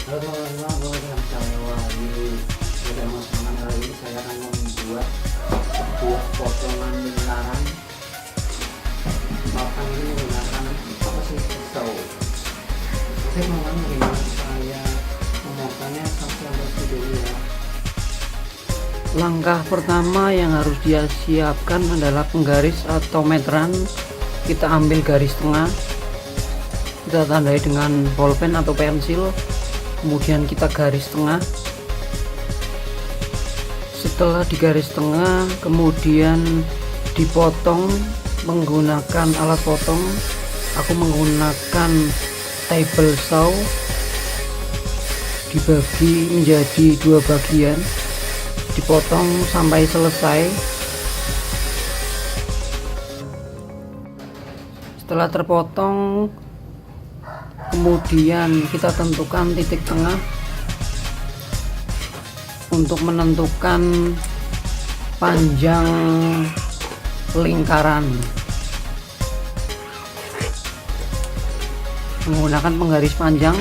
Halo teman-teman, dengan saya Wahyu. Pada masalah kali ini saya akan membuat sebuah potongan lingkaran. Papan ini menggunakan apa sih, pisau. Oke teman-teman, bagaimana saya memotongnya sampai video ya. Langkah pertama yang harus dia siapkan adalah penggaris atau meteran. Kita ambil garis tengah, kita tandai dengan bolpen atau pensil, kemudian kita garis tengah. Setelah di garis tengah, kemudian dipotong menggunakan alat potong. Aku menggunakan table saw, dibagi menjadi dua bagian, dipotong sampai selesai. Setelah terpotong, kemudian kita tentukan titik tengah untuk menentukan panjang lingkaran menggunakan penggaris panjang.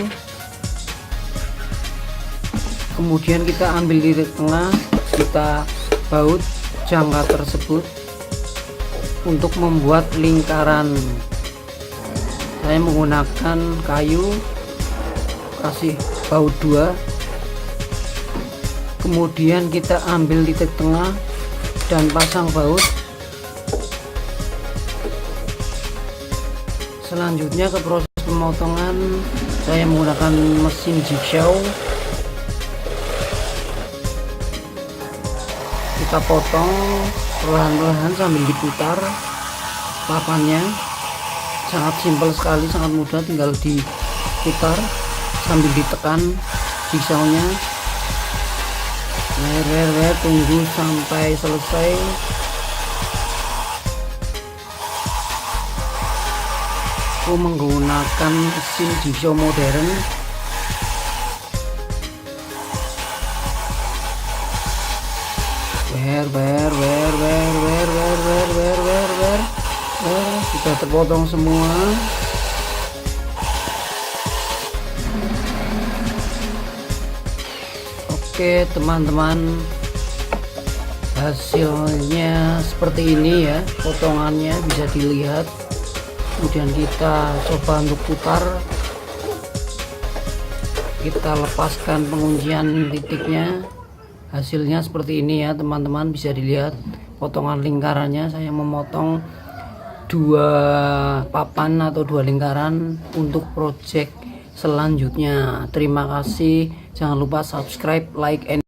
Kemudian kita ambil titik tengah, kita baut jangka tersebut untuk membuat lingkaran. Saya menggunakan kayu, kasih baut 2, kemudian kita ambil titik tengah dan pasang baut. Selanjutnya ke proses pemotongan, saya menggunakan mesin jigsaw. Kita potong perlahan-lahan sambil diputar papannya. Sangat simpel sekali, sangat mudah, tinggal diputar sambil ditekan jigsawnya. Tunggu sampai selesai. Aku menggunakan mesin jigsaw modern. Sudah terpotong semua. Oke teman-teman, hasilnya seperti ini ya, potongannya bisa dilihat. Kemudian kita coba untuk putar, kita lepaskan penguncian titiknya. Hasilnya seperti ini ya teman-teman, bisa dilihat potongan lingkarannya. Saya memotong 2 papan atau 2 lingkaran untuk project selanjutnya. Terima kasih, jangan lupa subscribe, like, and